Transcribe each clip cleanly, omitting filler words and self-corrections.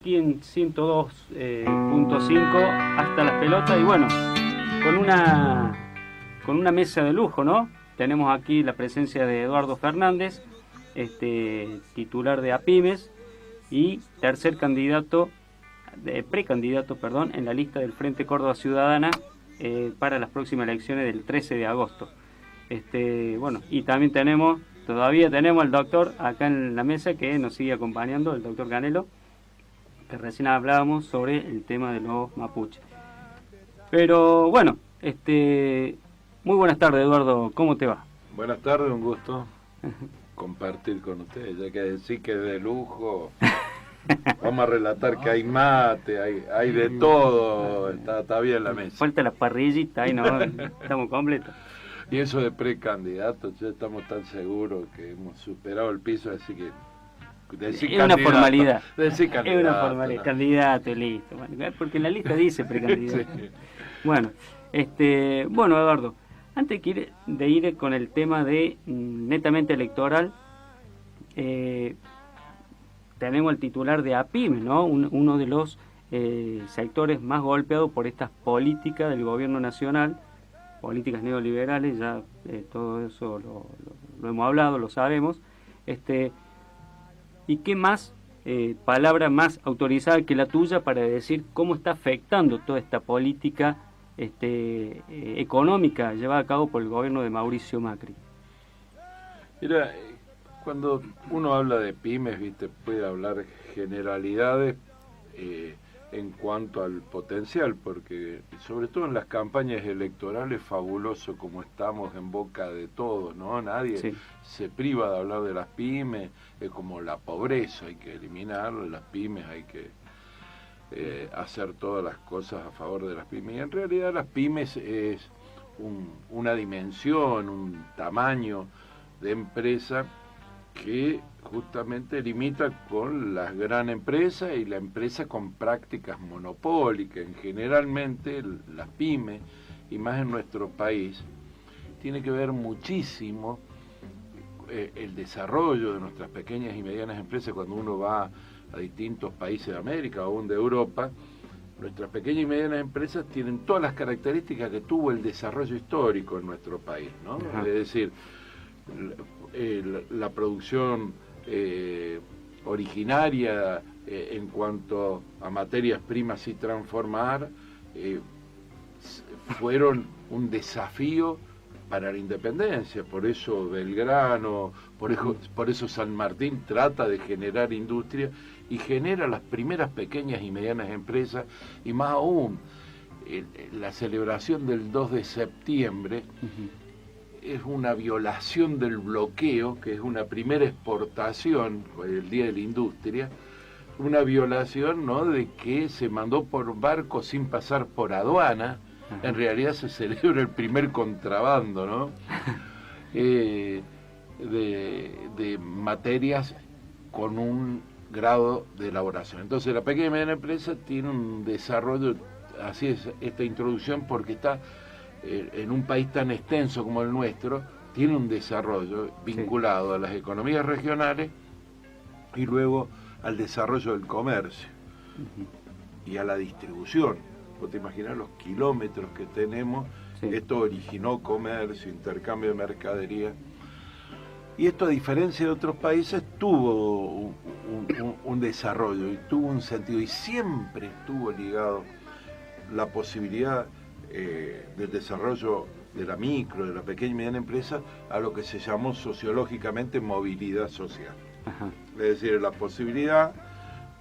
aquí en 102.5 hasta las pelotas y bueno, con una mesa de lujo, ¿no? Tenemos aquí la presencia de Eduardo Fernández, titular de APIMES y precandidato, perdón, en la lista del Frente Córdoba Ciudadana para las próximas elecciones del 13 de agosto. Bueno, y también todavía tenemos al doctor acá en la mesa que nos sigue acompañando, el doctor Canelo, que recién hablábamos sobre el tema de los mapuches. Pero bueno, muy buenas tardes, Eduardo, ¿cómo te va? Buenas tardes, un gusto compartir con ustedes, ya que decir que es de lujo, vamos a relatar que hay mate, hay de todo, está bien la mesa. Falta la parrillita, ahí no, estamos completos. Y eso de precandidatos, ya estamos tan seguros que hemos superado el piso, así que es una formalidad. Es una formalidad, ¿no? Candidato, listo. Bueno, porque en la lista dice precandidato. Sí. Bueno, Eduardo, antes de ir con el tema de netamente electoral, tenemos el titular de APIMES, ¿no? Uno de los sectores más golpeados por estas políticas del gobierno nacional, políticas neoliberales, ya todo eso lo hemos hablado, lo sabemos. ¿Y qué más, palabra más autorizada que la tuya para decir cómo está afectando toda esta política económica llevada a cabo por el gobierno de Mauricio Macri? Mira, cuando uno habla de pymes, puede hablar generalidades en cuanto al potencial, porque sobre todo en las campañas electorales, fabuloso como estamos en boca de todos, ¿no? Nadie se priva de hablar de las pymes, es como la pobreza, hay que eliminarlo, las pymes hay que hacer todas las cosas a favor de las pymes. Y en realidad las pymes es una dimensión, un tamaño de empresa que justamente limita con las gran empresas y la empresa con prácticas monopólicas. Generalmente las pymes, y más en nuestro país, tiene que ver muchísimo el desarrollo de nuestras pequeñas y medianas empresas. Cuando uno va a distintos países de América o aún de Europa, nuestras pequeñas y medianas empresas tienen todas las características que tuvo el desarrollo histórico en nuestro país, ¿no? Es decir, la producción originaria en cuanto a materias primas y transformar fueron un desafío para la independencia. Por eso Belgrano, por eso San Martín trata de generar industria y genera las primeras pequeñas y medianas empresas, y más aún la celebración del 2 de septiembre es una violación del bloqueo, que es una primera exportación, el Día de la Industria, una violación, ¿no?, de que se mandó por barco sin pasar por aduana. En realidad se celebra el primer contrabando, ¿no? De materias con un grado de elaboración. Entonces la pequeña y mediana empresa tiene un desarrollo, así es esta introducción, porque está en un país tan extenso como el nuestro, tiene un desarrollo vinculado a las economías regionales y luego al desarrollo del comercio y a la distribución. Vos te imaginás los kilómetros que tenemos. Esto originó comercio, intercambio de mercadería, y esto, a diferencia de otros países, tuvo un desarrollo y tuvo un sentido, y siempre estuvo ligado la posibilidad del desarrollo de la micro, de la pequeña y mediana empresa, a lo que se llamó sociológicamente movilidad social. Es decir, la posibilidad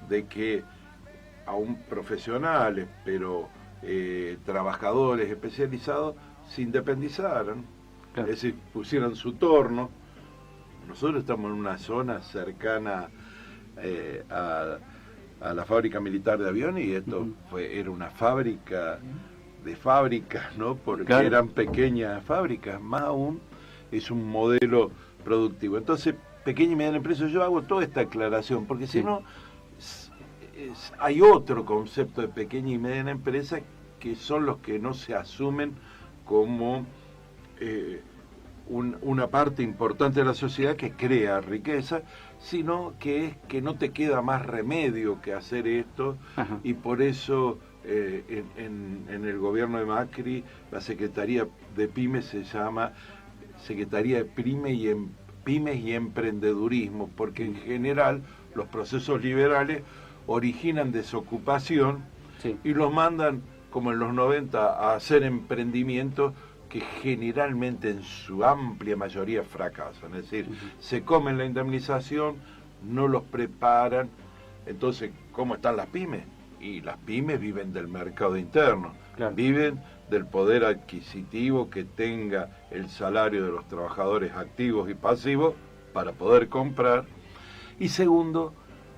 de que aún profesionales, pero trabajadores especializados, se independizaran, es decir, pusieran su torno. Nosotros estamos en una zona cercana a la fábrica militar de aviones, y esto era una fábrica de fábricas, ¿no? Porque eran pequeñas fábricas, más aún es un modelo productivo. Entonces, pequeña y mediana empresa, yo hago toda esta aclaración, porque si no, hay otro concepto de pequeña y mediana empresa, que son los que no se asumen como una parte importante de la sociedad que crea riqueza, sino que es que no te queda más remedio que hacer esto. Ajá. Y por eso en el gobierno de Macri la Secretaría de Pymes se llama Secretaría de Pymes y Emprendedurismo, porque en general los procesos liberales originan desocupación, Sí. y los mandan, como en los 90, a hacer emprendimientos que generalmente en su amplia mayoría fracasan. Es decir, se comen la indemnización, no los preparan. Entonces, ¿cómo están las pymes? Y las pymes viven del mercado interno, Claro. viven del poder adquisitivo que tenga el salario de los trabajadores activos y pasivos para poder comprar. Y segundo,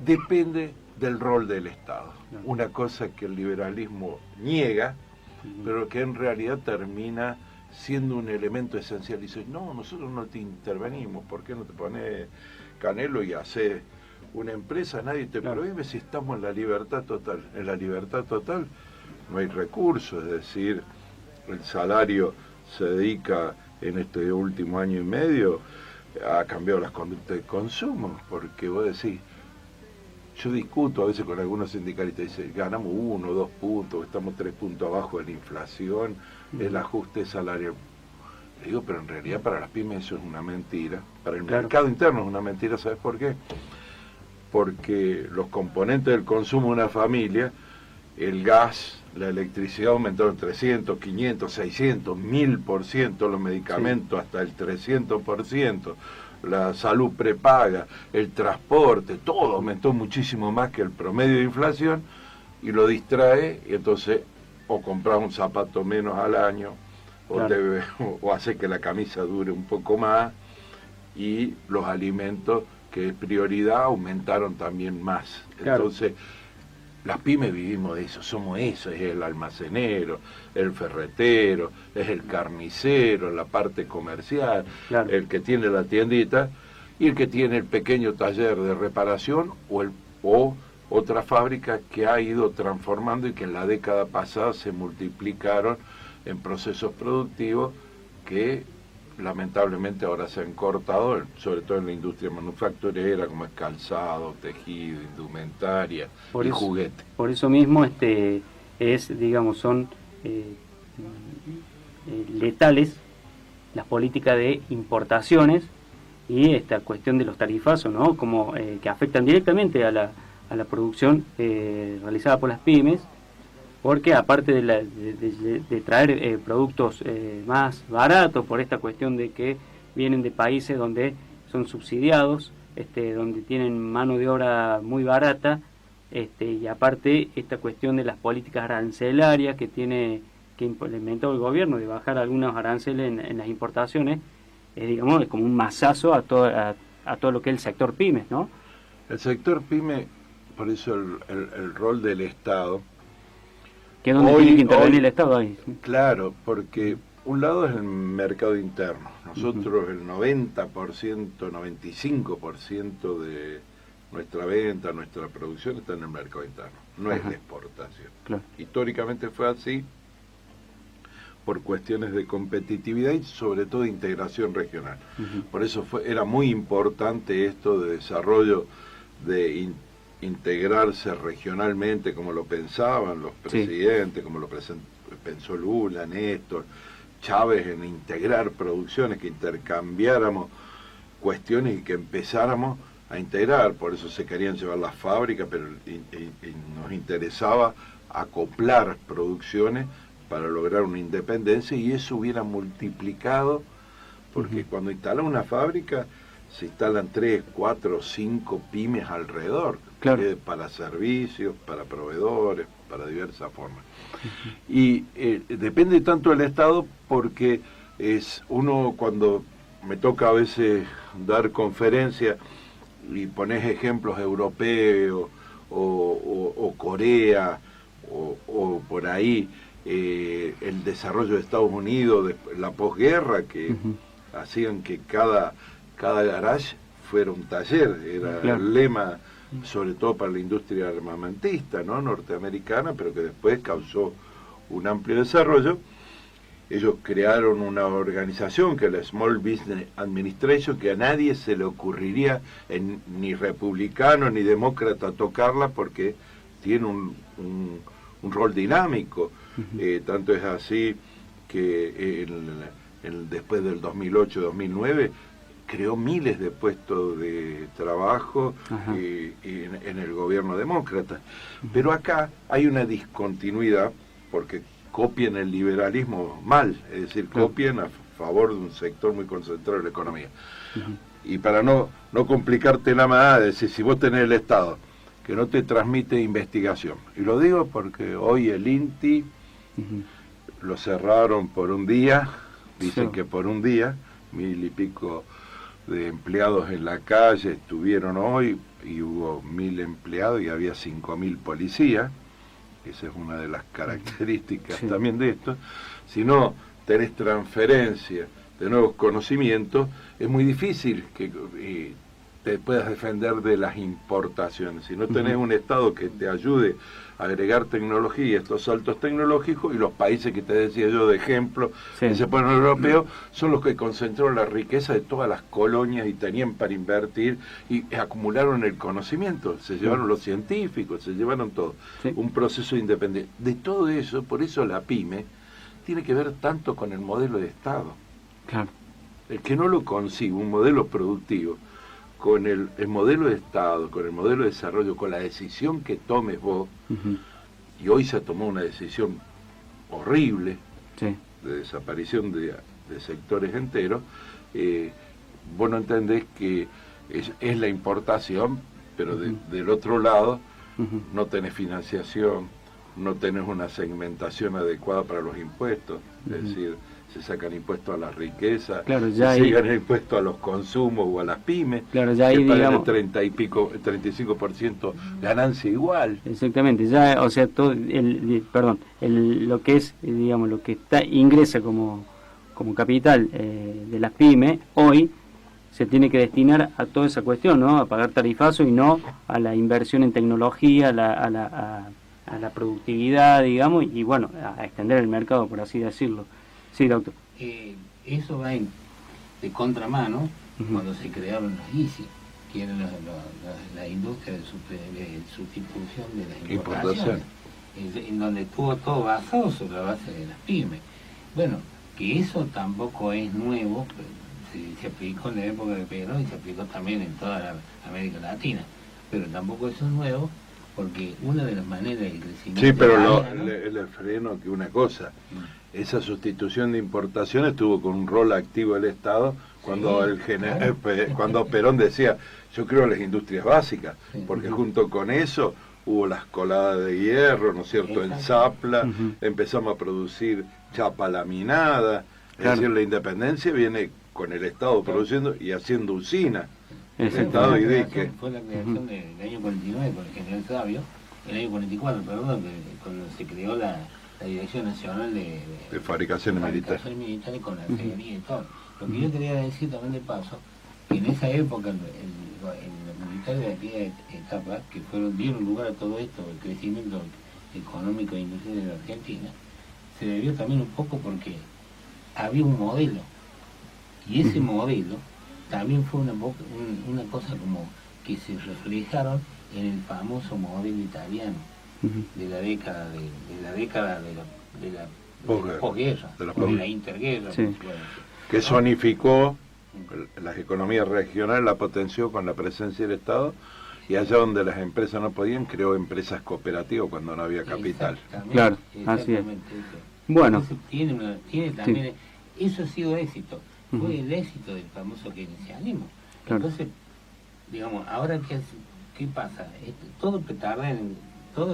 depende del rol del Estado. Claro. Una cosa que el liberalismo niega, pero que en realidad termina siendo un elemento esencial. Dice, no, nosotros no te intervenimos, ¿por qué no te pones Canelo y haces una empresa? Nadie te prohíbe si estamos en la libertad total. En la libertad total no hay recursos, es decir, el salario se dedica en este último año y medio a cambiar las conductas de consumo, porque vos decís, yo discuto a veces con algunos sindicalistas, dicen, ganamos 1 o 2 puntos, estamos 3 puntos abajo de la inflación, el ajuste salarial. Le digo, pero en realidad para las pymes eso es una mentira, para el mercado interno es una mentira, ¿sabes por qué? Porque los componentes del consumo de una familia, el gas, la electricidad aumentaron 300, 500, 600, 1000%, los medicamentos hasta el 300%, la salud prepaga, el transporte, todo aumentó muchísimo más que el promedio de inflación, y lo distrae, y entonces o compras un zapato menos al año, o hace que la camisa dure un poco más, y los alimentos, que es prioridad, aumentaron también más. Entonces, las pymes vivimos de eso, somos eso, es el almacenero, el ferretero, es el carnicero, la parte comercial, el que tiene la tiendita, y el que tiene el pequeño taller de reparación, o otra fábrica que ha ido transformando y que en la década pasada se multiplicaron en procesos productivos que lamentablemente ahora se han cortado, sobre todo en la industria manufacturera, como es calzado, tejido, indumentaria y juguete. Por eso mismo son letales las políticas de importaciones y esta cuestión de los tarifazos, ¿no? Como que afectan directamente a la producción realizada por las pymes, porque aparte de traer productos más baratos, por esta cuestión de que vienen de países donde son subsidiados, donde tienen mano de obra muy barata, y aparte esta cuestión de las políticas arancelarias que implementó el gobierno, de bajar algunos aranceles en las importaciones, es como un mazazo a todo lo que es el sector pymes, ¿no? El sector pyme, por eso el rol del Estado, que es donde tiene que intervenir el Estado ahí. Claro, porque un lado es el mercado interno. Nosotros el 90%, 95% de nuestra venta, nuestra producción está en el mercado interno, no es de exportación. Claro. Históricamente fue así por cuestiones de competitividad y sobre todo de integración regional. Por eso era muy importante esto de desarrollo, de integrarse regionalmente como lo pensaban los presidentes, como lo pensó Lula, Néstor, Chávez, en integrar producciones, que intercambiáramos cuestiones y que empezáramos a integrar. Por eso se querían llevar las fábricas, pero nos interesaba acoplar producciones para lograr una independencia, y eso hubiera multiplicado, porque cuando instalan una fábrica se instalan 3, 4, 5 pymes alrededor, para servicios, para proveedores, para diversas formas. Y depende tanto del Estado, porque uno, cuando me toca a veces dar conferencias y pones ejemplos europeos o Corea o por ahí, el desarrollo de Estados Unidos, la posguerra, que hacían que cada garage fuera un taller, era el lema, sobre todo para la industria armamentista, ¿no?, norteamericana, pero que después causó un amplio desarrollo. ellos crearon una organización que es la Small Business Administration, que a nadie se le ocurriría, ni republicano ni demócrata, tocarla porque tiene un rol dinámico. Tanto es así que después del 2008-2009 creó miles de puestos de trabajo en el gobierno demócrata. Pero acá hay una discontinuidad porque copian el liberalismo mal, es decir, copian a favor de un sector muy concentrado en la economía. Y para no complicarte nada más, es decir, si vos tenés el Estado que no te transmite investigación, y lo digo porque hoy el INTI lo cerraron por un día, dicen que por un día, 1000 y pico de empleados en la calle estuvieron hoy, y hubo 1000 empleados y había 5000 policías. Esa es una de las características también de esto. Si no tenés transferencia de nuevos conocimientos, es muy difícil que te puedas defender de las importaciones. Si no tenés un Estado que te ayude a agregar tecnología, estos saltos tecnológicos, y los países que te decía yo de ejemplo, que se ponen europeos, son los que concentraron la riqueza de todas las colonias y tenían para invertir y acumularon el conocimiento, se llevaron los científicos, se llevaron todo, un proceso independiente. De todo eso, por eso la pyme tiene que ver tanto con el modelo de Estado. Claro. El que no lo consigue, un modelo productivo, con el modelo de Estado, con el modelo de desarrollo, con la decisión que tomes vos, y hoy se tomó una decisión horrible de desaparición de sectores enteros, vos no entendés que es la importación, pero del otro lado no tenés financiación, no tenés una segmentación adecuada para los impuestos, es decir, se sacan impuestos a la riqueza, se sigan impuestos a los consumos o a las pymes, que pagan el 35% ganancia igual. Exactamente, ya, o sea, todo lo que es, digamos, lo que ingresa como capital de las pymes, hoy se tiene que destinar a toda esa cuestión, ¿no? A pagar tarifazo y no a la inversión en tecnología, a la productividad, digamos, y bueno, a extender el mercado, por así decirlo. Sí, doctor. Eso va de contramano cuando se crearon los ICI, que eran la industria de sustitución de las importaciones, en donde estuvo todo basado sobre la base de las pymes. Bueno, que eso tampoco es nuevo, se aplicó en la época de Perón y se aplicó también en toda la América Latina, pero tampoco eso es nuevo, porque una de las maneras del crecimiento... Sí, pero le freno que una cosa... Esa sustitución de importaciones tuvo con un rol activo el Estado cuando cuando Perón decía, yo creo las industrias básicas, porque junto con eso hubo las coladas de hierro, ¿no es cierto?, en Zapla, empezamos a producir chapa laminada, es decir, la independencia viene con el Estado produciendo y haciendo usina. El Estado y dique. Fue la creación del año 49 por el general Sabio, el año 44, perdón, cuando se creó la Dirección Nacional de Fabricaciones Militares con la Secretaría y todo. Lo que yo quería decir también de paso, que en esa época los militares de aquella etapa, que dieron lugar a todo esto, el crecimiento económico e industrial de la Argentina, se debió también un poco porque había un modelo, y ese modelo también fue una cosa como que se reflejaron en el famoso modelo italiano de la década de la posguerra, de la interguerra, que zonificó las economías regionales, la potenció con la presencia del Estado, y allá donde las empresas no podían, creó empresas cooperativas cuando no había capital. Claro, así es. Bueno, entonces, tiene también, eso ha sido éxito, fue el éxito del famoso keynesianismo. Entonces, digamos, ahora ¿qué pasa? Todo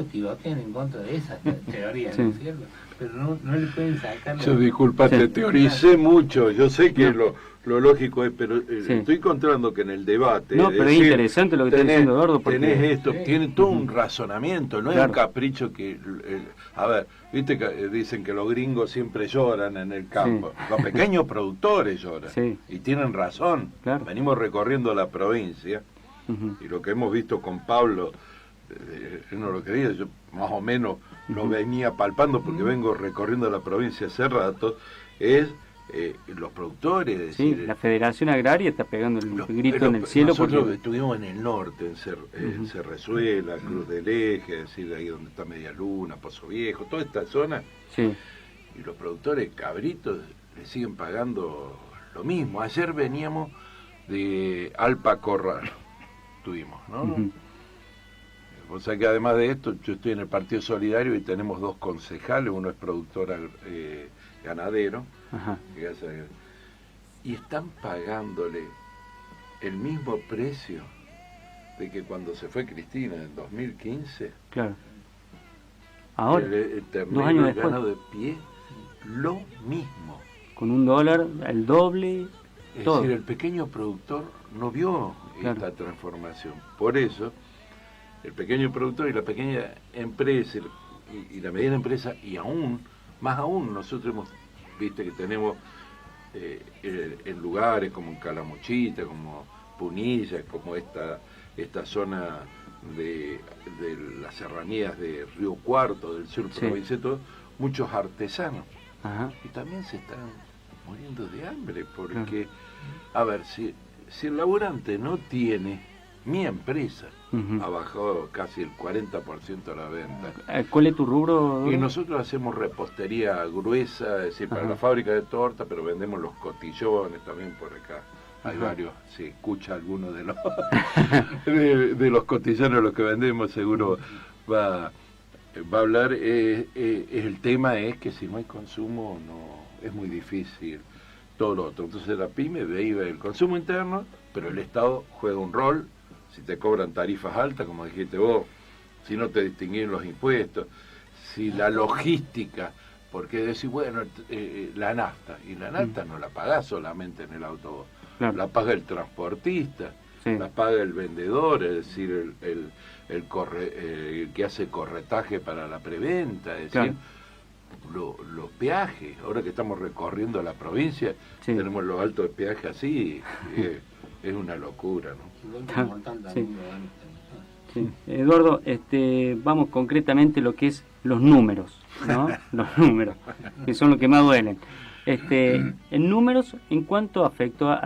tirotean en contra de esas teorías, ¿no es cierto? Pero no le pueden sacar... Yo disculpa, te teoricé mucho, yo sé que lo lógico es, pero estoy encontrando que en el debate... No, pero es interesante lo que está diciendo Eduardo, porque... Tenés esto, tiene todo un razonamiento, no es un capricho que... a ver, viste que dicen que los gringos siempre lloran en el campo, los pequeños productores lloran, y tienen razón. Venimos recorriendo la provincia, y lo que hemos visto con Pablo Yo no lo creía, yo más o menos lo venía palpando porque vengo recorriendo la provincia hace rato, es los productores, es Sí, decir, la Federación Agraria está pegando el grito pero en el cielo. nosotros Porque estuvimos en el norte, en Cerrezuela, Cruz del Eje, es decir, ahí donde está Media Luna, Pozo Viejo, toda esta zona, sí, y los productores cabritos le siguen pagando lo mismo. Ayer veníamos de Alpa Corral, tuvimos, ¿no? ujú, O sea que además de esto, yo estoy en el Partido Solidario y tenemos 2 concejales, uno es productor ganadero, ajá, y están pagándole el mismo precio de que cuando se fue Cristina en 2015, claro. Ahora, el 2 ternero, años el después, ganado de pie, lo mismo. con $1, el doble, Es todo. decir, el pequeño productor no vio Claro. esta transformación. Por eso, el pequeño productor y la pequeña empresa y la mediana empresa, y aún, más aún, nosotros hemos visto que tenemos en lugares como en Calamuchita, como Punilla, como esta zona de las serranías de Río Cuarto, del sur Sí. provincia, todo, muchos artesanos. Ajá, Y también se están muriendo de hambre, porque, a ver, si el laburante no tiene, mi empresa ujú. ha bajado casi el 40% de la venta. ¿Cuál es tu rubro? Y nosotros hacemos repostería gruesa, es decir, para Ajá. la fábrica de torta, pero vendemos los cotillones también por acá. Hay Ajá. varios, si escucha alguno de los de los cotillones los que vendemos, seguro va a hablar. El tema es que si no hay consumo, no es muy difícil todo lo otro. Entonces la pyme vive el consumo interno, pero el Estado juega un rol. Si te cobran tarifas altas, como dijiste vos, si no te distinguís los impuestos, si la logística, porque decís, bueno, la nafta, y la nafta no la pagás solamente en el autobús, Claro. la paga el transportista, Sí. la paga el vendedor, es decir, el que hace corretaje para la preventa, es decir, los peajes. Ahora que estamos recorriendo la provincia, Sí. tenemos los altos de peaje así, es una locura, ¿no? Sí. Sí. Eduardo, vamos concretamente a lo que es los números, ¿no? Los números, que son los que más duelen. En números, ¿en cuánto afectó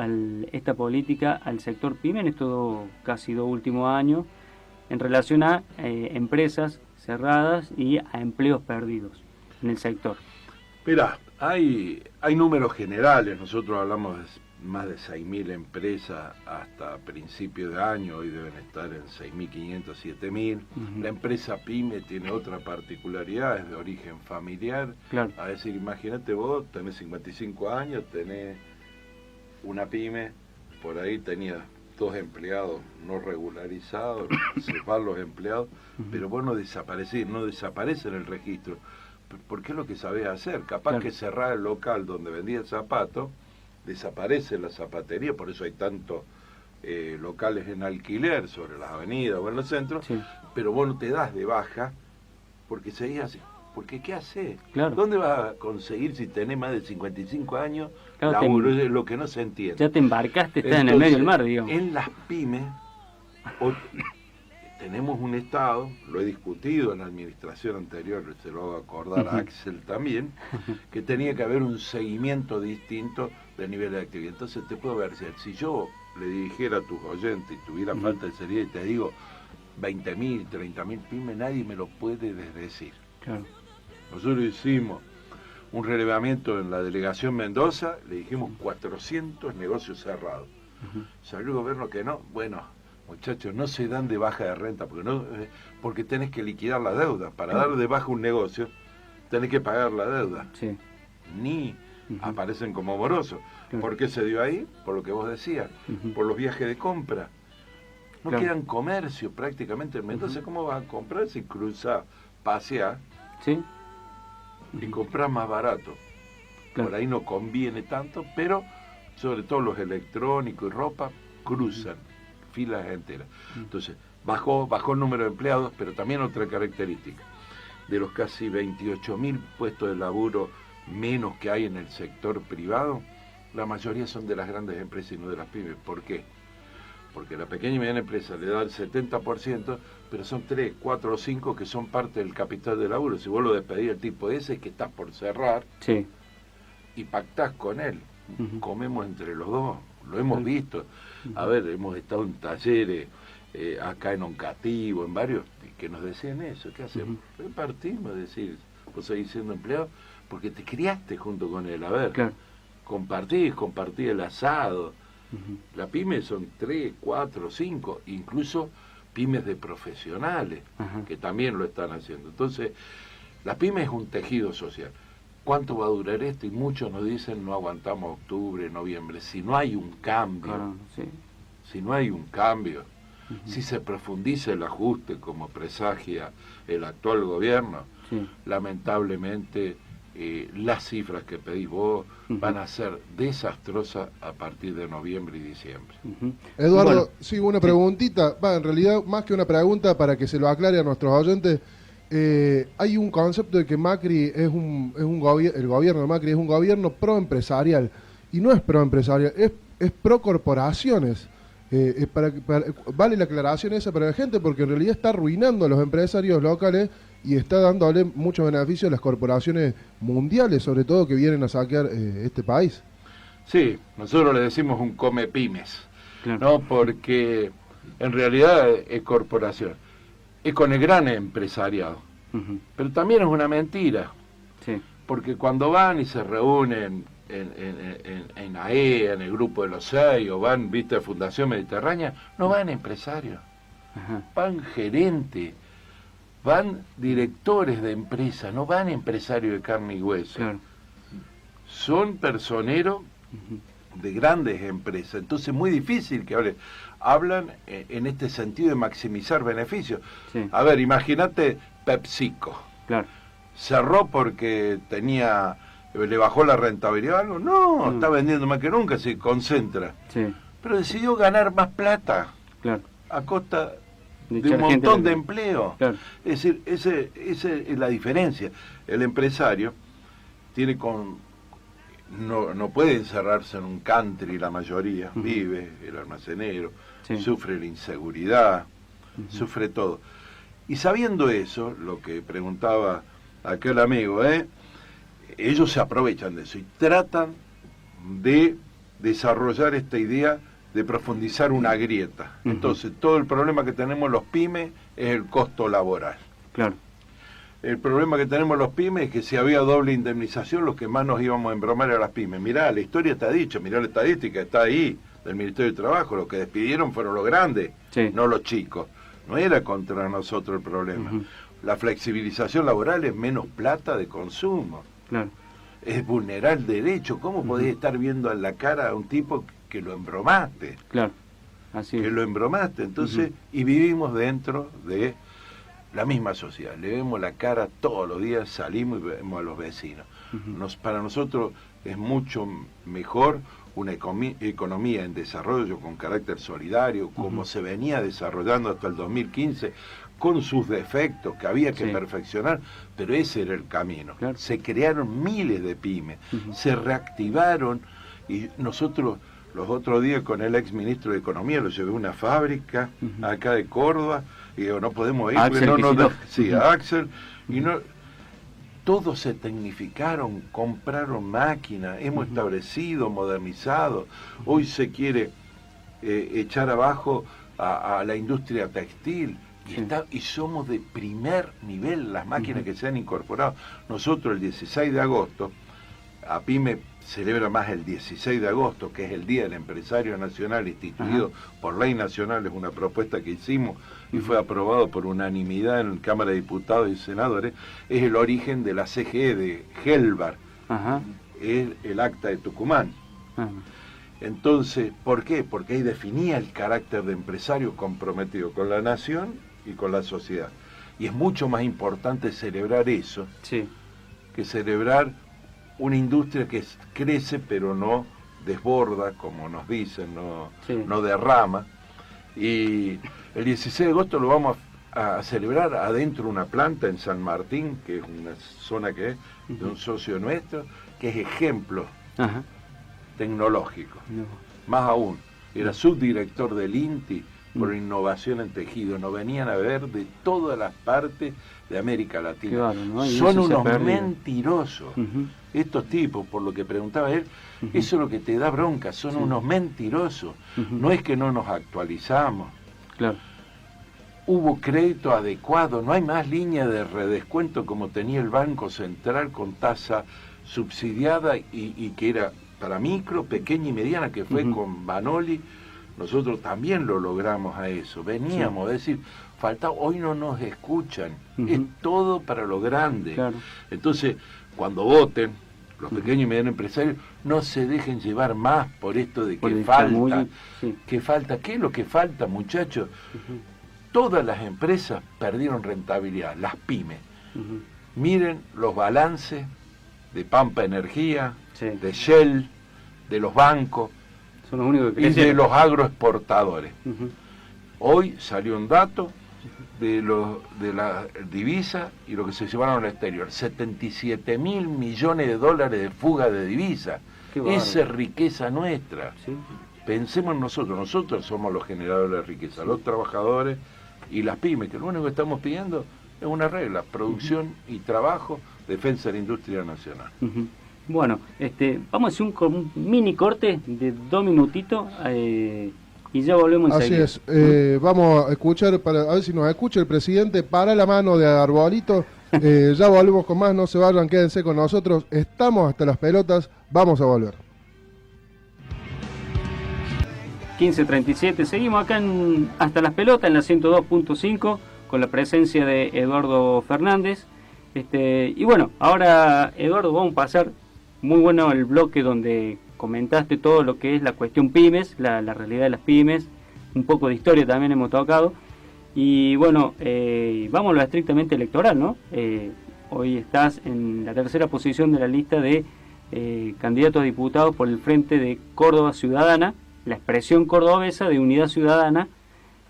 esta política al sector pyme en estos casi 2 últimos años en relación a empresas cerradas y a empleos perdidos en el sector? Mirá, hay números generales, nosotros hablamos de más de 6.000 empresas hasta principio de año, hoy deben estar en 6.500, 7.000. Ujú. La empresa PYME tiene otra particularidad, es de origen familiar. Claro. A decir, imagínate vos, tenés 55 años, tenés una PYME, por ahí tenías 2 empleados no regularizados, se van los empleados, pero vos no desaparecés, no desaparece en el registro. Porque es lo que sabés hacer. Capaz Claro. que cerrar el local donde vendía el zapato, desaparece la zapatería, por eso hay tantos locales en alquiler sobre las avenidas o en los centros, Sí. pero vos no te das de baja porque seguís así. Porque ¿qué haces? Claro. ¿Dónde vas a conseguir si tenés más de 55 años? Claro, laburo? Es lo que no se entiende. Ya te embarcaste, estás en el medio del mar, digamos. En las pymes tenemos un Estado, lo he discutido en la administración anterior, se lo hago acordar a Axel también, que tenía que haber un seguimiento distinto del nivel de actividad. Entonces te puedo ver, si yo le dirigiera a tus oyentes y tuviera falta de seriedad y te digo 20.000, 30.000 pymes, nadie me lo puede desdecir. Claro. Nosotros hicimos un relevamiento en la delegación Mendoza, le dijimos 400 negocios cerrados. Salió el gobierno que no. Bueno, muchachos, no se dan de baja de renta porque tenés que liquidar la deuda. Para dar de baja un negocio, tenés que pagar la deuda. Sí. Ni aparecen como morosos. Claro. ¿Por qué se dio ahí? Por lo que vos decías, por los viajes de compra. No Claro. quedan comercios prácticamente en Mendoza. ¿Cómo vas a comprar si cruzás, paseás Sí. y compras más barato? Claro. Por ahí no conviene tanto, pero sobre todo los electrónicos y ropa cruzan filas enteras. Entonces, bajó el número de empleados, pero también otra característica. De los casi 28.000 puestos de laburo menos que hay en el sector privado, la mayoría son de las grandes empresas y no de las pymes. ¿Por qué? porque la pequeña y mediana empresa le da el 70%, pero son 3, 4 o 5 que son parte del capital de laburo. Si vos lo despedís al tipo ese que estás por cerrar, Sí. y pactás con él, comemos entre los dos, lo hemos Sí. visto. A ver, hemos estado en talleres, acá en Oncativo, en varios, que nos decían eso. ¿Qué hacemos? Repartimos, decir, vos seguís siendo empleado, porque te criaste junto con él. A ver, Claro. compartí el asado. La pyme son 3, 4, 5, incluso pymes de profesionales, Ajá. que también lo están haciendo. Entonces, la pyme es un tejido social. ¿Cuánto va a durar esto? Y muchos nos dicen, no aguantamos octubre, noviembre. Si no hay un cambio, Claro, sí. si no hay un cambio, si se profundiza el ajuste como presagia el actual gobierno, Sí. lamentablemente las cifras que pedís vos van a ser desastrosas a partir de noviembre y diciembre. Eduardo, Bueno, sí, una preguntita, en realidad más que una pregunta para que se lo aclare a nuestros oyentes, hay un concepto de que Macri es el gobierno de Macri es un gobierno pro-empresarial, y no es pro-empresarial, es pro-corporaciones. Vale la aclaración esa para la gente, porque en realidad está arruinando a los empresarios locales y está dándole mucho beneficio a las corporaciones mundiales, sobre todo, que vienen a saquear este país. Sí, nosotros le decimos un come pymes, Claro. ¿no? Porque en realidad es corporación, es con el gran empresariado, pero también es una mentira, Sí. porque cuando van y se reúnen en AEA, en el grupo de los 6, o van, viste, a Fundación Mediterránea, no van empresarios, Ajá. van gerentes, van directores de empresas, no van empresarios de carne y hueso. Claro. Son personeros de grandes empresas, entonces es muy difícil que hablan en este sentido de maximizar beneficios. Sí. A ver, imagínate PepsiCo, Claro. cerró porque le bajó la rentabilidad o algo, no, está vendiendo más que nunca, se concentra, Sí. pero decidió ganar más plata Claro. a costa de echar un gente montón de del- empleo. Claro. Es decir, esa es la diferencia. El empresario tiene no puede encerrarse en un country, la mayoría, vive, el almacenero, Sí. sufre la inseguridad, sufre todo. Y sabiendo eso, lo que preguntaba aquel amigo, ellos se aprovechan de eso y tratan de desarrollar esta idea de profundizar una grieta. Entonces, todo el problema que tenemos los pymes es el costo laboral. Claro. El problema que tenemos los pymes es que si había doble indemnización, los que más nos íbamos a embromar eran las pymes. Mirá, la historia está dicha, mirá la estadística, está ahí, del Ministerio de Trabajo. Los que despidieron fueron los grandes, Sí. no los chicos. No era contra nosotros el problema. La flexibilización laboral es menos plata de consumo. Claro. Es vulnerar el derecho. ¿Cómo podés estar viendo en la cara a un tipo que lo embromaste? Claro. Así es. Que lo embromaste. Entonces, y vivimos dentro de la misma sociedad. Le vemos la cara todos los días, salimos y vemos a los vecinos. Para nosotros es mucho mejor una economía en desarrollo con carácter solidario, como se venía desarrollando hasta el 2015, con sus defectos que había que Sí. perfeccionar, pero ese era el camino. Claro. Se crearon miles de pymes, se reactivaron, y nosotros los otros días con el ex ministro de Economía lo llevé a una fábrica acá de Córdoba, y digo, no podemos ir, Axel porque no nos Kicillof. sí, a Axel, y no, todos se tecnificaron, compraron máquinas, hemos establecido, modernizado. Hoy se quiere echar abajo a la industria textil, Sí. y somos de primer nivel las máquinas que se han incorporado. Nosotros el 16 de agosto, APYME celebra más el 16 de agosto, que es el Día del Empresario Nacional, instituido por ley nacional, es una propuesta que hicimos y fue aprobado por unanimidad en la Cámara de Diputados y Senadores, es el origen de la CGE de Gelbar, Ajá. es el acta de Tucumán. Ajá. Entonces, ¿por qué? Porque ahí definía el carácter de empresario comprometido con la nación y con la sociedad. Y es mucho más importante celebrar eso Sí. que celebrar una industria que crece pero no desborda, como nos dicen, Sí. no derrama. Y el 16 de agosto lo vamos a celebrar adentro de una planta en San Martín, que es una zona que es de un socio nuestro, que es ejemplo Ajá. tecnológico. No. Más aún, era subdirector del INTI por innovación en tejido. Nos venían a ver de todas las partes de América Latina. Claro, ¿no? Son unos mentirosos. Estos tipos, por lo que preguntaba él, eso es lo que te da bronca, son unos mentirosos. No es que no nos actualizamos. Claro. Hubo crédito adecuado, no hay más línea de redescuento como tenía el Banco Central con tasa subsidiada y que era para micro, pequeña y mediana, que fue con Banoli. Nosotros también lo logramos a eso. Veníamos a decir, hoy no nos escuchan, es todo para lo grande. Claro. Entonces, cuando voten, los pequeños y medianos empresarios, no se dejen llevar más por esto de que falta. Que falta, ¿qué es lo que falta, muchachos? Todas las empresas perdieron rentabilidad, las pymes. Miren los balances de Pampa Energía, de Shell, de los bancos, son los únicos que y de los agroexportadores. Hoy salió un dato de la divisa y lo que se llevaron al exterior, 77.000 millones de dólares de fuga de divisa. Esa es riqueza nuestra. Pensemos en nosotros somos los generadores de riqueza, los trabajadores y las pymes, que lo único que estamos pidiendo es una regla: producción y trabajo, defensa de la industria nacional. Bueno, vamos a hacer un mini corte de 2 minutitos y ya volvemos enseguida. Así es, vamos a escuchar, a ver si nos escucha el presidente, para la mano de Arbolito. Ya volvemos con más, no se vayan, quédense con nosotros, estamos hasta las pelotas, vamos a volver. 15:37, seguimos acá en Hasta las Pelotas, en la 102.5, con la presencia de Eduardo Fernández. Y bueno, ahora, Eduardo, vamos a pasar, muy bueno el bloque donde comentaste todo lo que es la cuestión pymes, la realidad de las pymes, un poco de historia también hemos tocado. Y bueno, vamos a lo estrictamente electoral, ¿no? Hoy estás en la tercera posición de la lista de candidatos a diputados por el Frente de Córdoba Ciudadana, la expresión cordobesa de Unidad Ciudadana,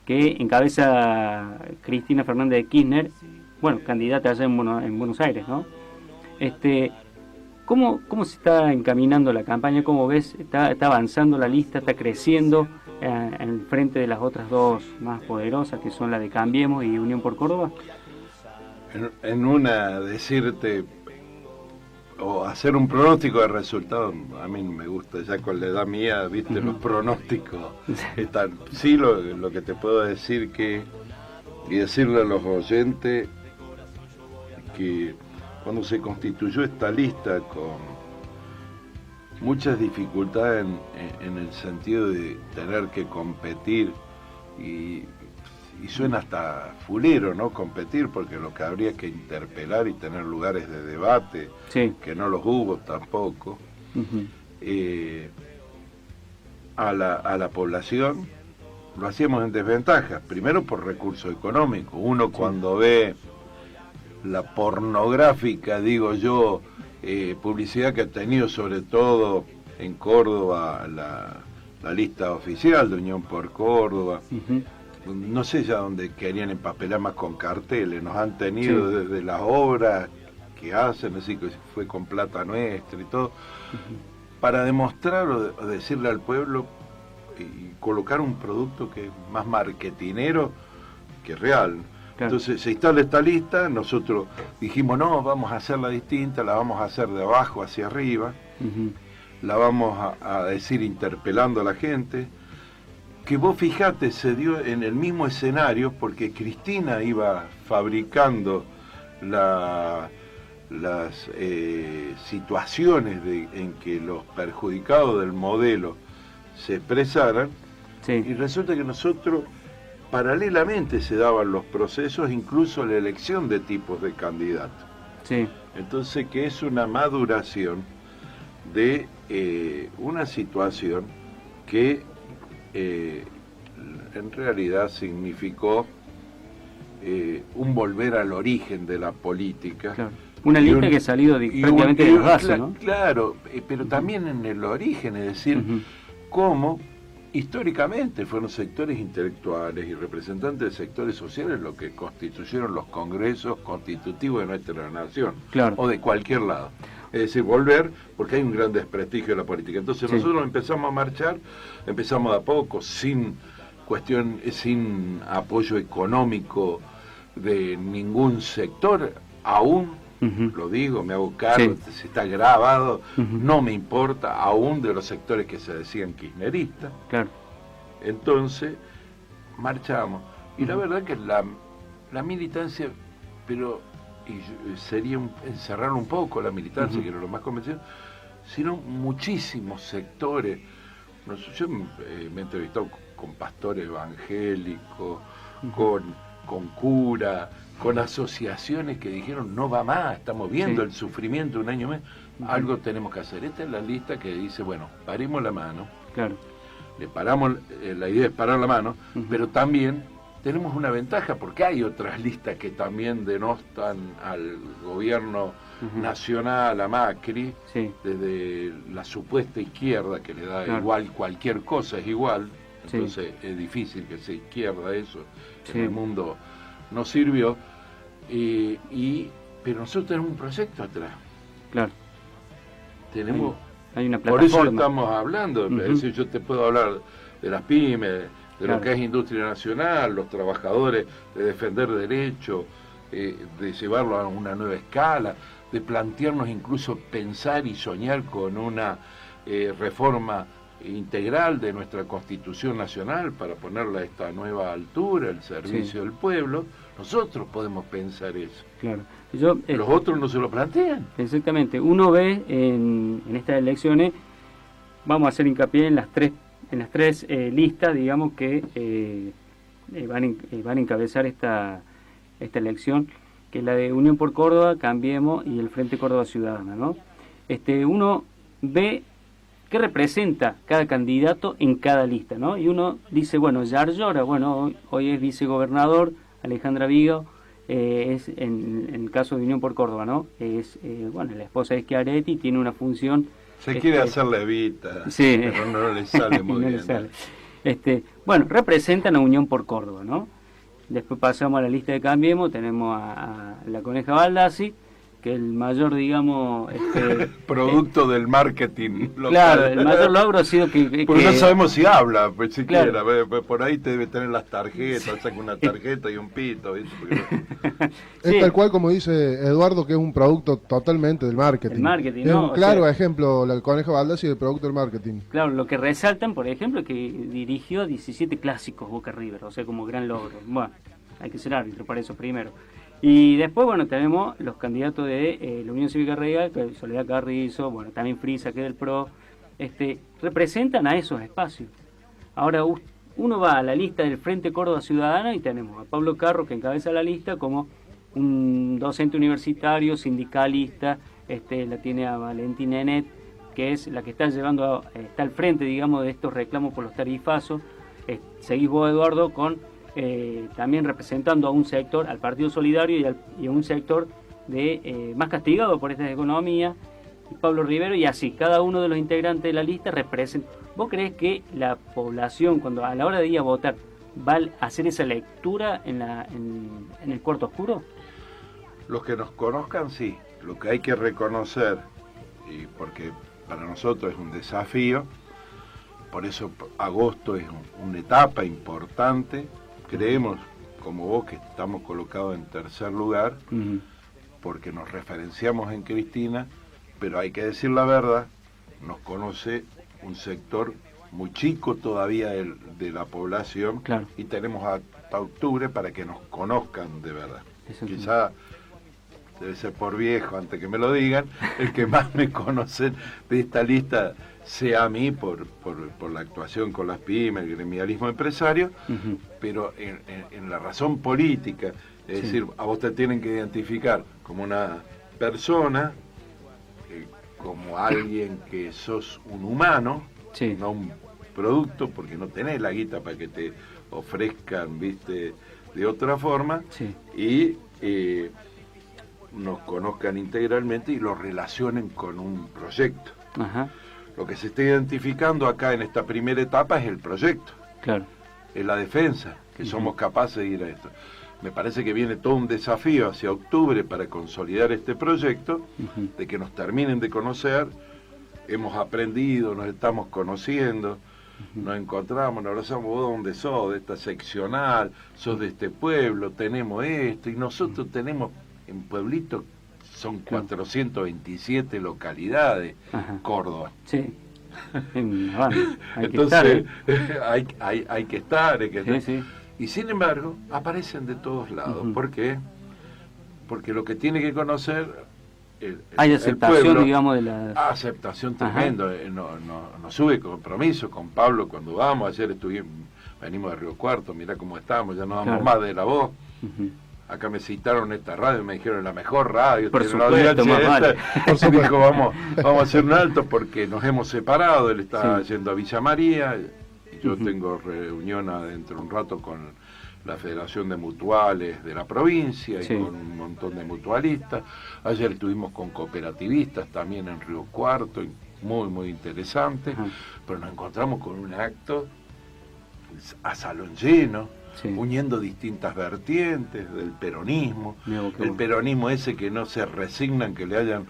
que encabeza Cristina Fernández de Kirchner, bueno, candidata allá en Buenos Aires, ¿no? ¿Cómo se está encaminando la campaña? ¿Cómo ves? ¿Está avanzando la lista? ¿Está creciendo en el frente de las otras dos más poderosas, que son la de Cambiemos y Unión por Córdoba? En una, decirte o hacer un pronóstico de resultados, a mí no me gusta, ya con la edad mía, viste, los pronósticos están. Sí, lo que te puedo decir y decirle a los oyentes, que cuando se constituyó esta lista con muchas dificultades en el sentido de tener que competir, y suena hasta fulero, ¿no? Competir, porque lo que habría que interpelar y tener lugares de debate, que no los hubo tampoco, a la población, lo hacíamos en desventaja, primero por recursos económicos. Uno cuando ve la pornográfica, digo yo, publicidad que ha tenido sobre todo en Córdoba la lista oficial de Unión por Córdoba, no sé ya dónde querían empapelar más con carteles, nos han tenido desde las obras que hacen, así que fue con plata nuestra y todo, para demostrar o decirle al pueblo y colocar un producto que es más marketinero que real. Claro. Entonces se instala esta lista, nosotros dijimos no, vamos a hacerla distinta, la vamos a hacer de abajo hacia arriba, la vamos a decir interpelando a la gente, que vos fijate, se dio en el mismo escenario, porque Cristina iba fabricando las situaciones en que los perjudicados del modelo se expresaran, y resulta que nosotros paralelamente se daban los procesos, incluso la elección de tipos de candidatos. Entonces, que es una maduración de una situación que en realidad significó un volver al origen de la política. Claro. Una lista que ha salido prácticamente de los vasos, ¿no? Claro, pero también en el origen, es decir, cómo históricamente fueron sectores intelectuales y representantes de sectores sociales los que constituyeron los congresos constitutivos de nuestra nación, o de cualquier lado. Es decir, volver, porque hay un gran desprestigio de la política. Entonces nosotros empezamos a marchar, empezamos de a poco, sin apoyo económico de ningún sector, aún, lo digo, me hago cargo, si está grabado, no me importa, aún de los sectores que se decían kirchneristas. Claro. Entonces, marchamos. Y la verdad que la militancia, pero sería encerrar un poco la militancia, que era lo más convencido, sino muchísimos sectores. Yo me he entrevistado con pastores evangélicos, con curas, con asociaciones que dijeron no va más, estamos viendo el sufrimiento un año más, algo tenemos que hacer. Esta es la lista que dice, bueno, paremos la mano. Claro. Le paramos, la idea es parar la mano, pero también tenemos una ventaja porque hay otras listas que también denostan al gobierno nacional, a Macri, desde la supuesta izquierda que le da igual, cualquier cosa es igual, entonces es difícil que sea izquierda eso, en el mundo no sirvió, pero nosotros tenemos un proyecto atrás. Claro. Tenemos... Hay una por plataforma. eso estamos hablando, es decir, yo te puedo hablar de las pymes, de lo que es industria nacional, los trabajadores, de defender derechos, de llevarlo a una nueva escala, de plantearnos incluso pensar y soñar con una reforma integral de nuestra Constitución Nacional para ponerla a esta nueva altura, el servicio del pueblo. Nosotros podemos pensar eso. Claro. Los otros no se lo plantean. Exactamente. Uno ve en estas elecciones, vamos a hacer hincapié en las tres listas, digamos, que van a encabezar esta elección, que es la de Unión por Córdoba, Cambiemos y el Frente Córdoba Ciudadana, ¿no? Uno ve qué representa cada candidato en cada lista, ¿no? Y uno dice, bueno, Yar Llora, bueno, hoy es vicegobernador, Alejandra Vigo, es en el caso de Unión por Córdoba, ¿no? Es, bueno, la esposa de Schiaretti, tiene una función... Se quiere hacer levita, pero no le sale muy bien. Bueno, representan a Unión por Córdoba, ¿no? Después pasamos a la lista de Cambiemos, tenemos a la Coneja Baldassi, que el mayor, digamos... producto del marketing local. Claro, el mayor logro ha sido que porque no sabemos si habla, pues siquiera, por ahí te debe tener las tarjetas, saca una tarjeta y un pito, ¿viste? Porque... Es tal cual como dice Eduardo, que es un producto totalmente del marketing. El marketing, es ¿no? un claro ejemplo, la Coneja Baldassi, del producto del marketing. Claro, lo que resaltan, por ejemplo, que dirigió 17 clásicos Boca River, o sea, como gran logro. Bueno, hay que ser árbitro para eso primero. Y después, bueno, tenemos los candidatos de la Unión Cívica Radical, que Soledad Carrizo, bueno, también Frisa, que es del PRO, representan a esos espacios. Ahora, uno va a la lista del Frente Córdoba Ciudadana y tenemos a Pablo Carro, que encabeza la lista, como un docente universitario, sindicalista, la tiene a Valentina Enet, que es la que está llevando, está al frente, digamos, de estos reclamos por los tarifazos. Seguís vos, Eduardo, con... también representando a un sector, al Partido Solidario y a un sector más castigado por esta economía, y Pablo Rivero, y así, cada uno de los integrantes de la lista representa. ¿Vos creés que la población, cuando a la hora de ir a votar, va a hacer esa lectura en el cuarto oscuro? Los que nos conozcan, sí. Lo que hay que reconocer, y porque para nosotros es un desafío, por eso agosto es una etapa importante. Creemos, como vos, que estamos colocados en tercer lugar, porque nos referenciamos en Cristina, pero hay que decir la verdad, nos conoce un sector muy chico todavía de la población, claro, y tenemos hasta octubre para que nos conozcan de verdad. Quizá debe ser por viejo, antes que me lo digan, el que más me conocen de esta lista sea a mí por la actuación con las pymes, el gremialismo empresario, pero en la razón política, es decir, a vos te tienen que identificar como una persona, como alguien que sos un humano, no un producto, porque no tenés la guita para que te ofrezcan, viste, de otra forma, y nos conozcan integralmente y lo relacionen con un proyecto. Lo que se está identificando acá en esta primera etapa es el proyecto, claro, es la defensa, que somos capaces de ir a esto. me parece que viene todo un desafío hacia octubre para consolidar este proyecto, de que nos terminen de conocer, hemos aprendido, nos estamos conociendo, nos encontramos, nos abrazamos, vos dónde sos, de esta seccional, sos de este pueblo, tenemos esto, y nosotros tenemos en Pueblito, son 427 localidades, Córdoba. Sí. Hay Entonces, que estar, hay que estar, Sí, sí. Y sin embargo, aparecen de todos lados. ¿Por qué? Porque lo que tiene que conocer hay el aceptación, pueblo, digamos, de la... aceptación tremenda. No sube compromiso con Pablo cuando vamos. Ayer venimos de Río Cuarto, mirá cómo estamos, ya no damos más de la voz. Acá me citaron esta radio, me dijeron la mejor radio. Por supuesto, más vale. Dijo, vamos a hacer un alto porque nos hemos separado. Él está yendo a Villa María. Y yo tengo reunión dentro de un rato con la Federación de Mutuales de la provincia y con un montón de mutualistas. Ayer estuvimos con cooperativistas también en Río Cuarto, muy interesante. Pero nos encontramos con un acto a salón lleno. Uniendo distintas vertientes del peronismo, el peronismo ese que no se resignan que le hayan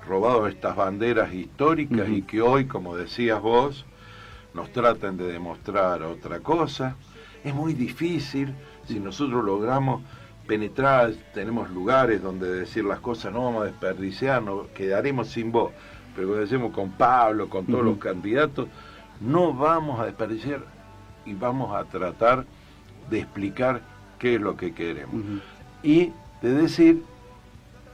robado estas banderas históricas y que hoy, como decías vos, nos tratan de demostrar otra cosa. Es muy difícil, si nosotros logramos penetrar, tenemos lugares donde decir las cosas, no vamos a desperdiciar, no, quedaremos sin voz, pero como decimos con Pablo, con todos los candidatos, no vamos a desperdiciar y vamos a tratar de explicar qué es lo que queremos y de decir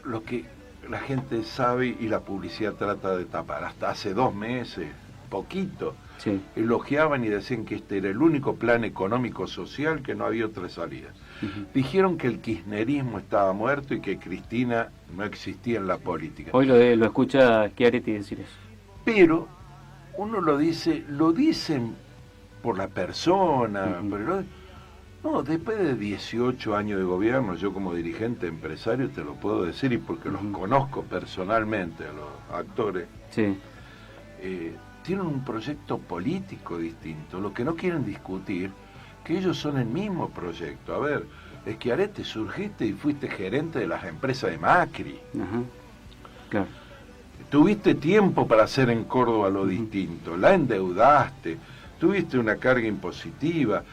lo que la gente sabe y la publicidad trata de tapar. Hasta hace 2 meses, poquito, elogiaban y decían que este era el único plan económico social, que no había otra salida. Dijeron que el kirchnerismo estaba muerto y que Cristina no existía en la política. Hoy lo escucha Schiaretti decir eso. Pero uno lo dicen por la persona, pero no, después de 18 años de gobierno, yo como dirigente empresario te lo puedo decir, y porque los conozco personalmente a los actores, tienen un proyecto político distinto. Lo que no quieren discutir, que ellos son el mismo proyecto. A ver, Schiaretti, surgiste y fuiste gerente de las empresas de Macri. Claro. Tuviste tiempo para hacer en Córdoba lo distinto, la endeudaste, tuviste una carga impositiva.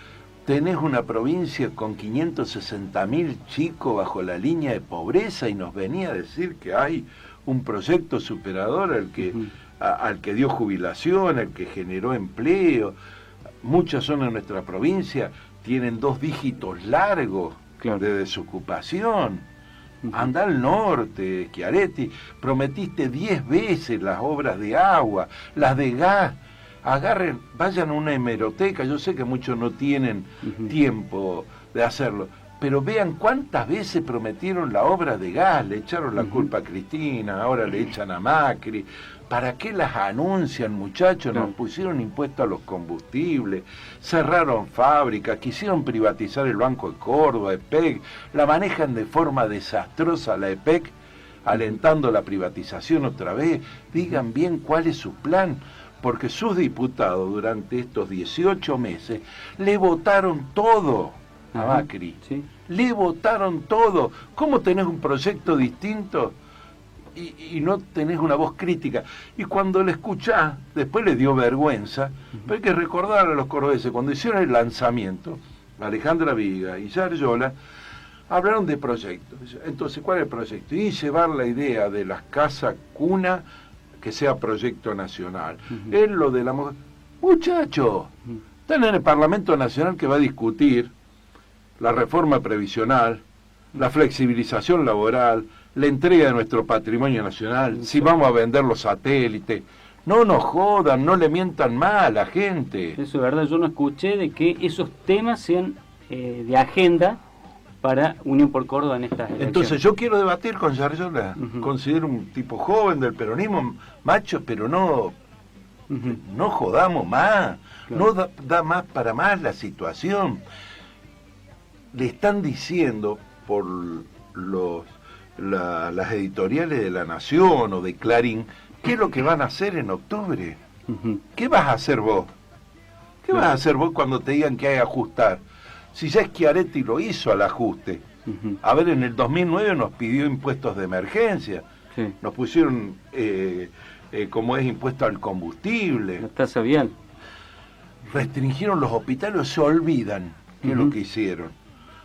Tenés una provincia con 560.000 chicos bajo la línea de pobreza y nos venía a decir que hay un proyecto superador al que dio jubilación, al que generó empleo. Muchas zonas de nuestra provincia tienen 2 dígitos largos de desocupación. Anda al norte, Schiaretti, prometiste 10 veces las obras de agua, las de gas. Agarren, vayan a una hemeroteca, yo sé que muchos no tienen tiempo de hacerlo, pero vean cuántas veces prometieron la obra de gas, le echaron la culpa a Cristina, ahora le echan a Macri. ¿Para qué las anuncian, muchachos? Nos pusieron impuestos a los combustibles, cerraron fábricas, quisieron privatizar el Banco de Córdoba, EPEC, la manejan de forma desastrosa la EPEC, alentando la privatización otra vez. Digan bien cuál es su plan, porque sus diputados durante estos 18 meses le votaron todo a Macri. Le votaron todo. ¿Cómo tenés un proyecto distinto y no tenés una voz crítica? Y cuando le escuchás, después le dio vergüenza, pero hay que recordar a los cordobeses, cuando hicieron el lanzamiento, Alejandra Viga y Yarlora hablaron de proyectos. Entonces, ¿cuál es el proyecto? Y llevar la idea de las casas cuna que sea proyecto nacional. Es lo de la mujer. Muchachos, están en el Parlamento Nacional que va a discutir la reforma previsional, la flexibilización laboral, la entrega de nuestro patrimonio nacional, si vamos a vender los satélites. No nos jodan, no le mientan más a la gente. Eso es verdad, yo no escuché de que esos temas sean de agenda para Unión por Córdoba en estas elecciones. Entonces yo quiero debatir con Yarlora. Considero un tipo joven del peronismo, macho, pero no jodamos más. No da más para más la situación. Le están diciendo por las editoriales de La Nación o de Clarín qué es lo que van a hacer en octubre. ¿Qué vas a hacer vos? ¿Qué vas a hacer vos cuando te digan que hay que ajustar? Si ya Schiaretti lo hizo al ajuste, Ujú. A ver, en el 2009 nos pidió impuestos de emergencia, Sí. nos pusieron, como es, impuesto al combustible, La tasa vial. restringieron los hospitales, se olvidan que es lo Ujú. que hicieron.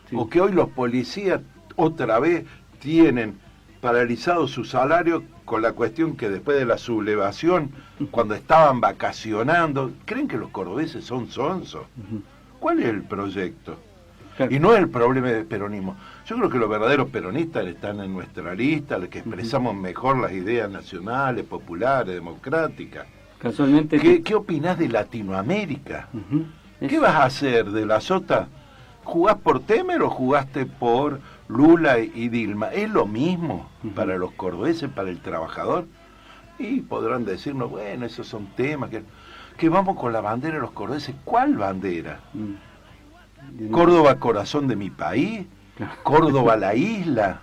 Sí. O que hoy los policías otra vez tienen paralizado su salario con la cuestión que después de la sublevación, cuando estaban vacacionando, creen que los cordobeses son sonsos. Ujú. ¿Cuál es el proyecto? Claro. Y no es el problema del peronismo. Yo creo que los verdaderos peronistas están en nuestra lista, los que expresamos mejor las ideas nacionales, populares, democráticas. Casualmente... ¿Qué opinás de Latinoamérica? Ujú. ¿Qué vas a hacer de la Sota? ¿Jugás por Temer o jugaste por Lula y Dilma? Es lo mismo para los cordobeses, para el trabajador. Y podrán decirnos, bueno, esos son temas que vamos con la bandera de los cordobeses. ¿Cuál bandera? ¿Córdoba, corazón de mi país? ¿Córdoba, la isla?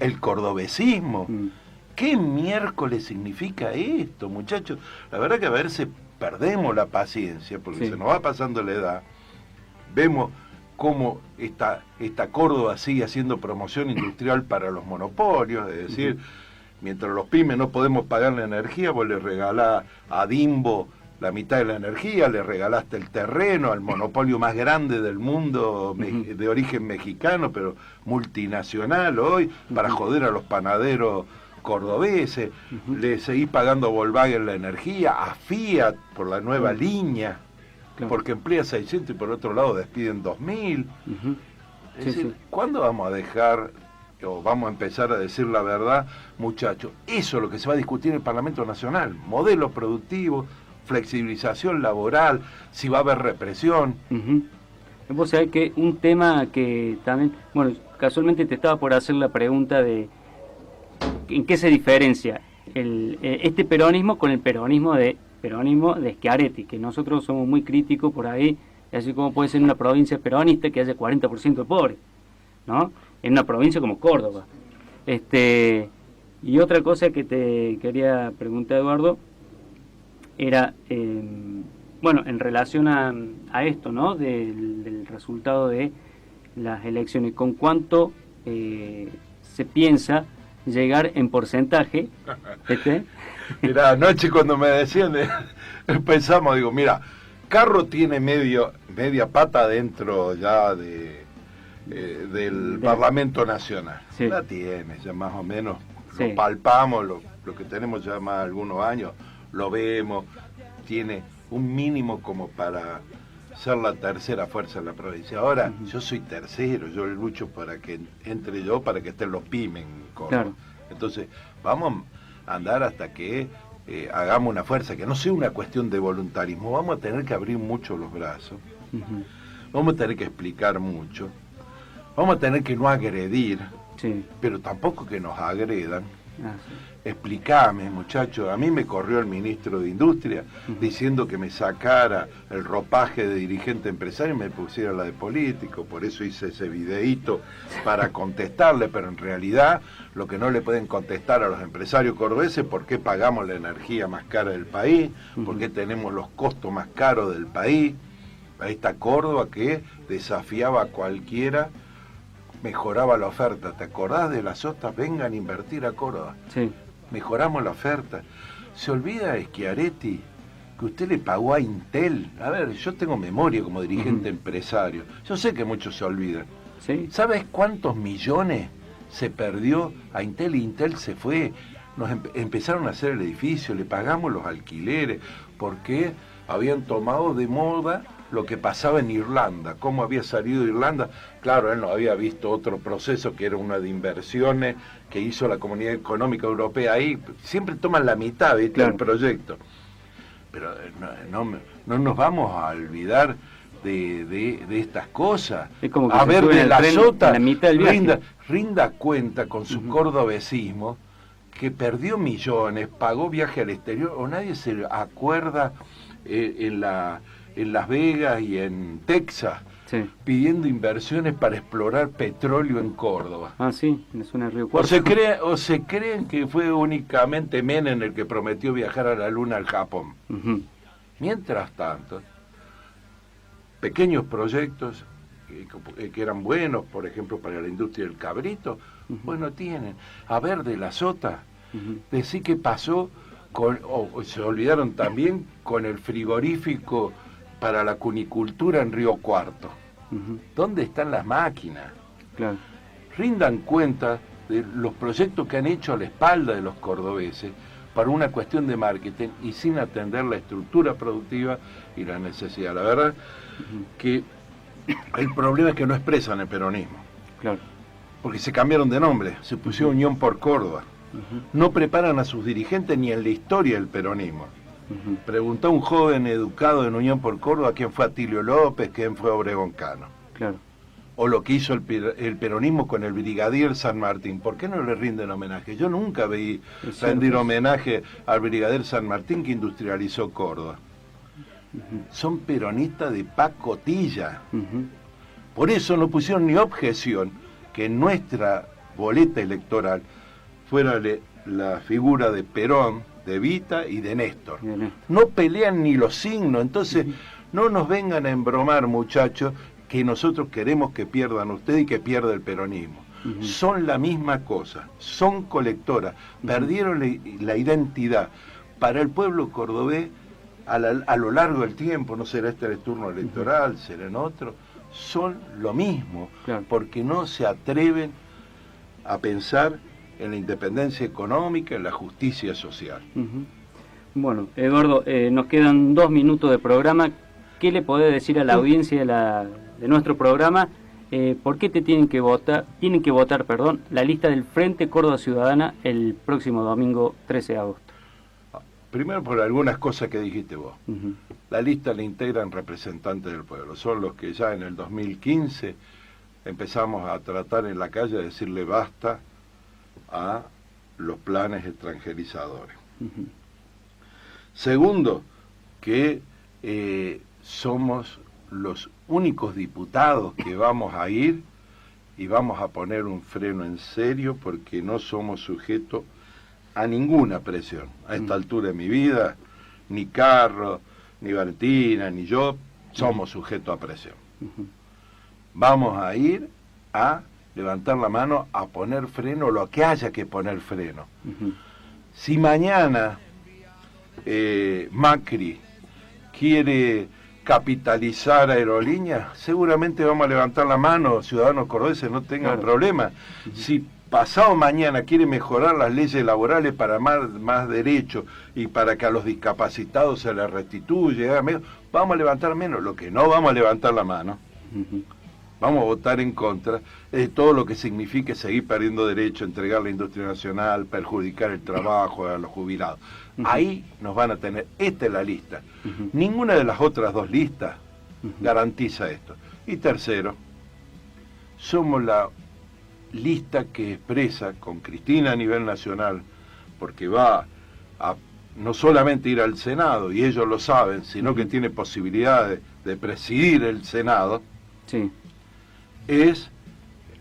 ¿El cordobesismo? ¿Qué miércoles significa esto, muchachos? La verdad que a veces perdemos la paciencia, porque Sí. se nos va pasando la edad. Vemos cómo esta Córdoba sigue haciendo promoción industrial para los monopolios, es decir, mientras los pymes no podemos pagar la energía, vos le regalás a Dimbo la mitad de la energía, le regalaste el terreno al monopolio más grande del mundo, de origen mexicano, pero multinacional hoy, para joder a los panaderos cordobeses, le seguís pagando a Volkswagen la energía, a Fiat por la nueva línea, Claro. porque emplea 600 y por otro lado despiden 2.000. Ujú. Es Sí, decir, sí. ¿cuándo vamos a dejar o vamos a empezar a decir la verdad, muchachos? Eso es lo que se va a discutir en el Parlamento Nacional, modelo productivo, flexibilización laboral, si va a haber represión. Ujú. Vos sabés que un tema que también, bueno, casualmente te estaba por hacer la pregunta de en qué se diferencia este peronismo con el peronismo de Schiaretti, que nosotros somos muy críticos por ahí, así como puede ser en una provincia peronista que haya 40% de pobres, ¿no? En una provincia como Córdoba. Y otra cosa que te quería preguntar, Eduardo, era, bueno, en relación a esto, ¿no? Del resultado de las elecciones, ¿con cuánto se piensa llegar en porcentaje? Mirá, anoche cuando me decían, pensamos, digo, mira, Carro tiene media pata dentro ya del Parlamento Nacional. Sí. La tiene, ya más o menos, Sí. lo palpamos, lo que tenemos ya más algunos años, lo vemos, tiene un mínimo como para ser la tercera fuerza en la provincia. Ahora, yo soy tercero, yo lucho para que entre yo, para que estén los pymes en Córdoba. Claro. Entonces, vamos a andar hasta que hagamos una fuerza, que no sea una cuestión de voluntarismo. Vamos a tener que abrir mucho los brazos, vamos a tener que explicar mucho, vamos a tener que no agredir, Sí. pero tampoco que nos agredan. Ah, sí. Explícame, muchacho. A mí me corrió el ministro de Industria diciendo que me sacara el ropaje de dirigente empresario y me pusiera la de político. Por eso hice ese videíto para contestarle, pero en realidad lo que no le pueden contestar a los empresarios cordobeses es por qué pagamos la energía más cara del país, por qué tenemos los costos más caros del país. Ahí está Córdoba que desafiaba a cualquiera, mejoraba la oferta. ¿Te acordás de las Sotas? Vengan a invertir a Córdoba. Sí. Mejoramos la oferta. ¿Se olvida de Schiaretti que usted le pagó a Intel? A ver, yo tengo memoria como dirigente empresario. Yo sé que muchos se olvidan. Sí. ¿Sabes cuántos millones se perdió a Intel? Y Intel se fue. Nos empezaron a hacer el edificio, le pagamos los alquileres, porque habían tomado de moda lo que pasaba en Irlanda, cómo había salido Irlanda. Claro, él no había visto otro proceso que era una de inversiones que hizo la Comunidad Económica Europea ahí. Siempre toman la mitad, ¿viste? Claro. Del proyecto. Pero no nos vamos a olvidar de estas cosas. Es como que a se ver, suben de al la tren Sota, en la mitad del viaje. rinda cuenta con su cordobesismo, que perdió millones, pagó viaje al exterior, o nadie se acuerda en Las Vegas y en Texas, Sí. pidiendo inversiones para explorar petróleo en Córdoba. Ah, sí, en la zona de Río O Cuarto. se creen que fue únicamente Menem el que prometió viajar a la Luna al Japón. Ujú. Mientras tanto, pequeños proyectos, que eran buenos, por ejemplo, para la industria del cabrito, pues no tienen. A ver, de la Sota, decir qué pasó con, o se olvidaron también con el frigorífico para la cunicultura en Río Cuarto. ¿Dónde están las máquinas? Claro. Rindan cuenta de los proyectos que han hecho a la espalda de los cordobeses para una cuestión de marketing y sin atender la estructura productiva y la necesidad. La verdad que el problema es que no expresan el peronismo. Claro. Porque se cambiaron de nombre, se pusieron Unión por Córdoba. No preparan a sus dirigentes ni en la historia del peronismo. Preguntó a un joven educado en Unión por Córdoba quién fue Atilio López, quién fue Obregón Cano. Claro. O lo que hizo el peronismo con el brigadier San Martín. ¿Por qué no le rinden homenaje? Yo nunca vi rendir homenaje al brigadier San Martín que industrializó Córdoba. Son peronistas de pacotilla. Por eso no pusieron ni objeción que en nuestra boleta electoral fuera la figura de Perón, de Evita y de Néstor. No pelean ni los signos, entonces no nos vengan a embromar, muchachos, que nosotros queremos que pierdan ustedes y que pierda el peronismo. Son la misma cosa, son colectoras, perdieron la identidad. Para el pueblo cordobés, a lo largo del tiempo, no será este el turno electoral, será en otro, son lo mismo, porque no se atreven a pensar en la independencia económica, en la justicia social. Bueno, Eduardo, nos quedan 2 minutos de programa. ¿Qué le podés decir a la audiencia de nuestro programa? ¿Por qué tienen que votar, la lista del Frente Córdoba Ciudadana el próximo domingo 13 de agosto? Primero por algunas cosas que dijiste vos. La lista la integran representantes del pueblo. Son los que ya en el 2015 empezamos a tratar en la calle de decirle basta a los planes extranjerizadores. Segundo, que somos los únicos diputados que vamos a ir y vamos a poner un freno en serio porque no somos sujetos a ninguna presión. A esta altura de mi vida, ni Carlos, ni Valentina, ni yo somos sujetos a presión. Vamos a ir a levantar la mano a poner freno, lo que haya que poner freno. Si mañana Macri quiere capitalizar aerolíneas, seguramente vamos a levantar la mano, ciudadanos cordobeses, no tengan problema. Si pasado mañana quiere mejorar las leyes laborales para más derechos y para que a los discapacitados se les restituya, vamos a levantar menos. Lo que no vamos a levantar la mano, vamos a votar en contra de todo lo que signifique seguir perdiendo derechos, entregar la industria nacional, perjudicar el trabajo a los jubilados. Ahí nos van a tener. Esta es la lista. Ninguna de las otras 2 listas garantiza esto. Y tercero, somos la lista que expresa con Cristina a nivel nacional, porque va a no solamente ir al Senado, y ellos lo saben, sino que tiene posibilidades de presidir el Senado, es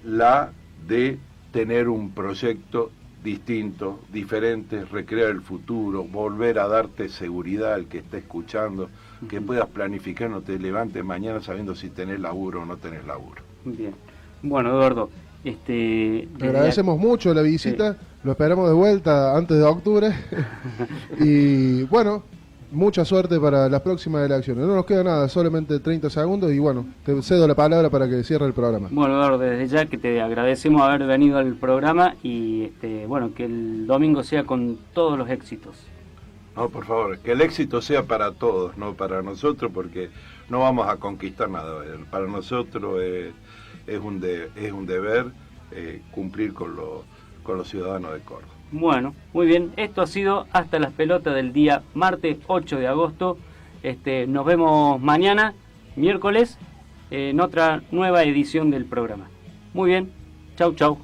la de tener un proyecto distinto, diferente, recrear el futuro, volver a darte seguridad al que está escuchando, que puedas planificar, no te levantes mañana sabiendo si tenés laburo o no tenés laburo. Bien. Bueno, Eduardo, te agradecemos mucho la visita, lo esperamos de vuelta antes de octubre y bueno, mucha suerte para las próximas elecciones. No nos queda nada, solamente 30 segundos y bueno, te cedo la palabra para que cierre el programa. Bueno, Eduardo, desde ya que te agradecemos haber venido al programa y bueno, que el domingo sea con todos los éxitos. No, por favor, que el éxito sea para todos, no para nosotros, porque no vamos a conquistar nada. Para nosotros es un deber cumplir con los ciudadanos de Córdoba. Bueno, muy bien, esto ha sido Hasta las Pelotas del día martes 8 de agosto. Nos vemos mañana, miércoles, en otra nueva edición del programa. Muy bien, chau chau.